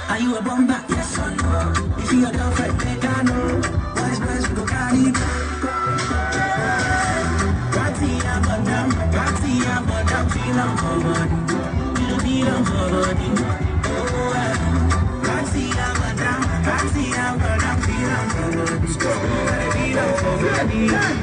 Are you a bomber? Yes or no? If you're a girlfriend, make I know. Boys, we go carry. Gratia, madam, feel I'm for body. You feel I'm for body. Oh, Gratia, madam, feel I'm for body. Feel I'm for body.